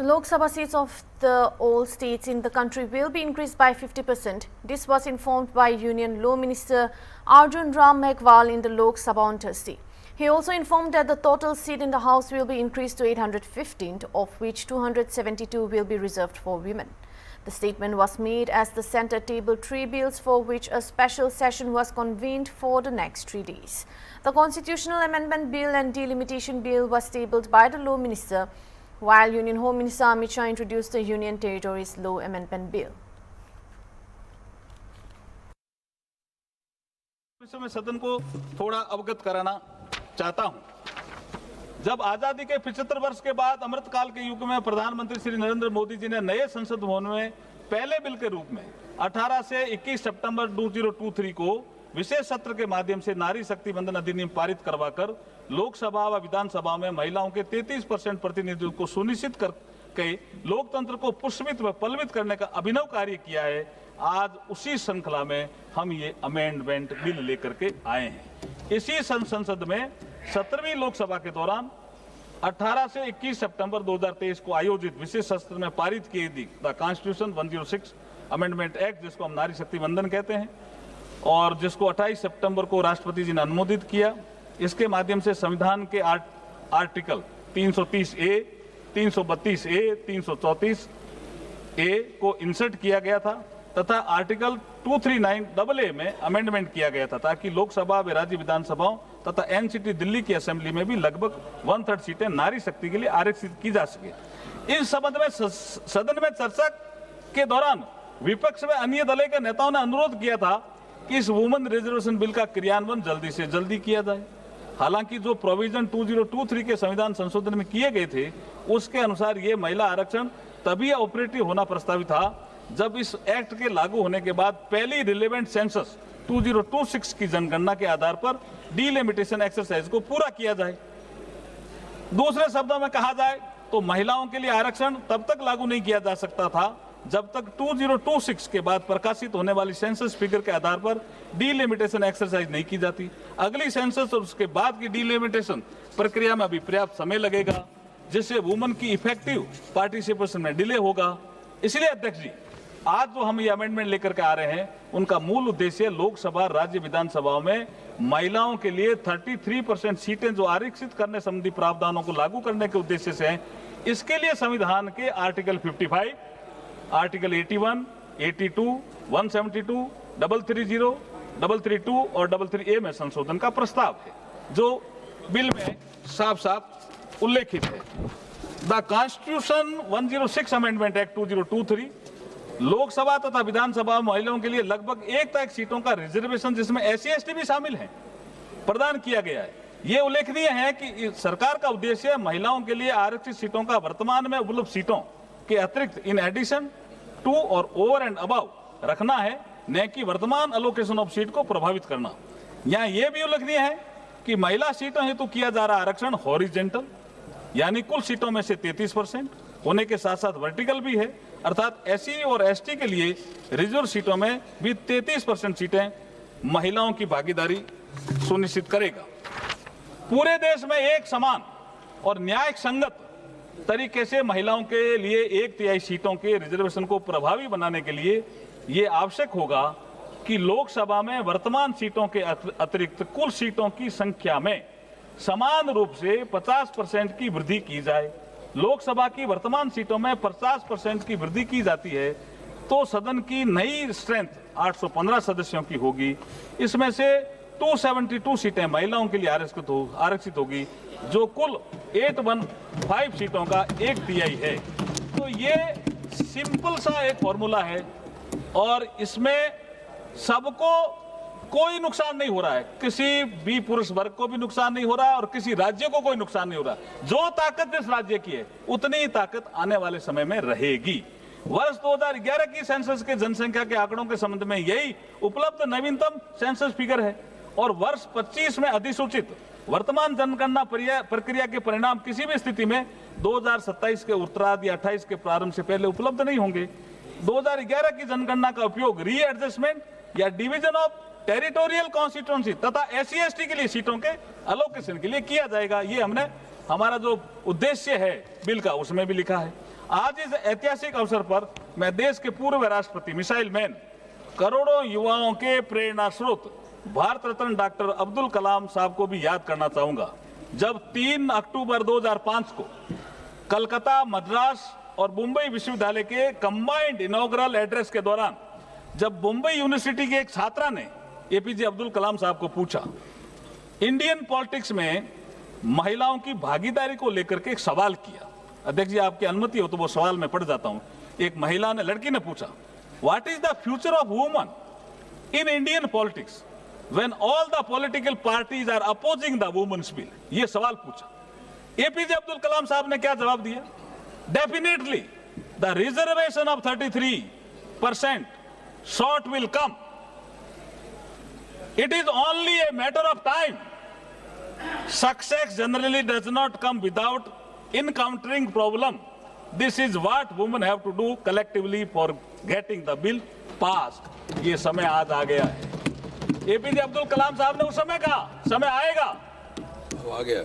The Lok Sabha seats of the all states in the country will be increased by 50%. This was informed by Union Law Minister Arjun Ram Meghwal in the Lok Sabha on Thursday. He also informed that the total seat in the House will be increased to 815, of which 272 will be reserved for women. The statement was made as the centre tabled 3 bills for which a special session was convened for the next 3 days. The Constitutional Amendment Bill and Delimitation Bill was tabled by the Law Minister, while Union Home Minister Amit Shah introduced the Union Territories Law Amendment Bill. मैं सदन को थोड़ा अवगत कराना चाहता हूं। जब आजादी के 75 वर्ष के बाद अमृतकाल के युग में प्रधानमंत्री श्री नरेंद्र मोदी जी ने नए संसद भवन में पहले बिल के रूप में 18 से 21 सितंबर 2023 को विशेष सत्र के माध्यम से नारी शक्ति वंदन अधिनियम पारित करवाकर लोकसभा व विधानसभा में महिलाओं के 33% प्रतिनिधित्व को सुनिश्चित करके लोकतंत्र को पुष्पित व पल्लवित करने का अभिनव कार्य किया है। आज उसी श्रृंखला में हम ये अमेंडमेंट बिल लेकर के आए हैं। इसी संसद में 17वीं लोकसभा के दौरान 18 से 21 सितंबर 2023 को आयोजित विशेष सत्र में पारित की गई द कॉन्स्टिट्यूशन 106 अमेंडमेंट एक्ट, जिसको हम नारी शक्ति वंदन कहते हैं, और जिसको 28 सितंबर को राष्ट्रपति जी ने अनुमोदित किया। इसके माध्यम से संविधान के आर्टिकल 330 ए, 332 ए, 334 ए को इंसर्ट किया गया था तथा आर्टिकल 239 AA में अमेंडमेंट किया गया था, ताकि लोकसभा व राज्य विधानसभाओं तथा एनसीटी दिल्ली की असेंबली में भी लगभग 1/3 सीटें नारी शक्ति के लिए आरक्षित की जा सके। इस संबंध में सदन में चर्चा के दौरान विपक्ष व अन्य दलों के नेताओं ने अनुरोध किया था कि इस वुमेन रिजर्वेशन बिल का क्रियान्वयन जल्दी से जल्दी किया जाए। हालांकि जो प्रोविजन 2023 के संविधान संशोधन में किए गए थे, उसके अनुसार ये महिला आरक्षण तभी ऑपरेटिव होना प्रस्तावित था जब इस एक्ट के लागू होने के बाद पहली रिलेवेंट सेंसस 2026 की जनगणना के आधार पर डिलिमिटेशन एक्सरसाइज को पूरा किया जाए। दूसरे शब्दों में कहा जाए तो महिलाओं के लिए आरक्षण तब तक लागू नहीं किया जा सकता था जब तक 2026 के बाद प्रकाशित होने वाली सेंसस फिगर के आधार पर डिलिमिटेशन एक्सरसाइज नहीं की जाती। अगली सेंसस और उसके बाद की डिलिमिटेशन प्रक्रिया में अभी पर्याप्त समय लगेगा, जिससे वुमेन की इफेक्टिव पार्टिसिपेशन में डिले होगा। इसलिए अध्यक्ष जी, आज जो हम ये अमेंडमेंट लेकर के आ रहे हैं, उनका मूल उद्देश्य लोकसभा राज्य विधानसभाओं में महिलाओं के लिए 33% सीटें जो आरक्षित करने संबंधी प्रावधानों को लागू करने के उद्देश्य से हैं। इसके लिए संविधान के आर्टिकल 55, आर्टिकल 81, 82, 172, 330, 332 और 33A में संशोधन का प्रस्ताव है, जो बिल में साफ साफ उल्लेखित है। The constitution 106 amendment act 2023 Lok Sabha तथा विधानसभा महिलाओं के लिए लगभग 1/3 सीटों का रिजर्वेशन, जिसमें SC ST भी शामिल हैं, प्रदान किया गया है। ये उल्लेखनीय है कि सरकार का उद्देश्य महिलाओं के लिए आरक्षित सीटों का वर्तमान में उपलब्ध सीटों के अतिरिक्त इन एडिशन टू और ओवर एंड अबव रखना है, न कि वर्तमान अलोकेशन ऑफ सीट को प्रभावित करना। यहाँ यह भी उल्लेखनीय है कि महिला सीटों हेतु किया जा रहा आरक्षण हॉरिजेंटल यानी कुल सीटों में से 33% होने के साथ साथ वर्टिकल भी है, अर्थात SC और ST के लिए रिजर्व सीटों में भी 33% सीटें महिलाओं की भागीदारी सुनिश्चित करेगा। पूरे देश में एक समान और न्याय संगत तरीके से महिलाओं के लिए 1/3 सीटों के रिजर्वेशन को प्रभावी बनाने के लिए ये आवश्यक होगा कि लोकसभा में वर्तमान सीटों के अतिरिक्त कुल सीटों की संख्या में समान रूप से 50% की वृद्धि की जाए। लोकसभा की वर्तमान सीटों में 50% की वृद्धि की जाती है तो सदन की नई स्ट्रेंथ 815 सदस्यों की होगी। इसमें से 272 सीटें महिलाओं के लिए आरक्षित होगी, जो कुल 815 सीटों का 1/3 है। तो ये सिंपल सा एक फॉर्मूला है और इसमें सबको कोई नुकसान नहीं हो रहा है, किसी भी पुरुष वर्ग को भी नुकसान नहीं हो रहा है और किसी राज्य को कोई नुकसान नहीं हो रहा। जो ताकत जिस राज्य की है उतनी ही ताकत आने वाले समय में रहेगी। वर्ष 2011 की सेंसस के जनसंख्या के आंकड़ों के संबंध में यही उपलब्ध नवीनतम सेंसस फिगर है और वर्ष 25 में अधिसूचित वर्तमान जनगणना प्रक्रिया के परिणाम किसी भी स्थिति में 2027 के उत्तरार्ध या 28 के प्रारंभ से पहले उपलब्ध नहीं होंगे। 2011 की जनगणना का उपयोग रीएडजस्टमेंट या डिवीजन ऑफ टेरिटोरियल कॉन्स्टिट्यूएंसी तथा SC ST के लिए सीटों के अलोकेशन के लिए किया जाएगा। ये हमने हमारा जो उद्देश्य है बिल का उसमें भी लिखा है। आज इस ऐतिहासिक अवसर पर मैं देश के पूर्व राष्ट्रपति मिसाइल मैन, करोड़ों युवाओं के प्रेरणा स्रोत भारत रत्न डॉक्टर अब्दुल कलाम साहब को भी याद करना चाहूंगा। जब 3 अक्टूबर 2005 को कलकत्ता, मद्रास और मुंबई विश्वविद्यालय के कंबाइंड इनॉग्रल एड्रेस के दौरान जब मुंबई यूनिवर्सिटी के एक छात्रा ने एपीजे अब्दुल कलाम साहब को पूछा, इंडियन पॉलिटिक्स में महिलाओं की भागीदारी को लेकर के एक सवाल किया। अध्यक्ष जी, आपकी अनुमति हो तो वो सवाल मैं पढ़ जाता हूं। एक महिला ने, लड़की ने पूछा, what is the future of woman in Indian politics when all the political parties are opposing the women's bill? ये सवाल पूछा। एपीजे अब्दुल कलाम साहब ने क्या जवाब दिया? Definitely the reservation of 33% short will come. It is only a matter of time. Success generally does not come without encountering problem. This is what women have to do collectively for getting the bill passed. ये समय आज आ गया है। APJ Abdul Kalam साहब ने उस समय कहा, समय आएगा आ गया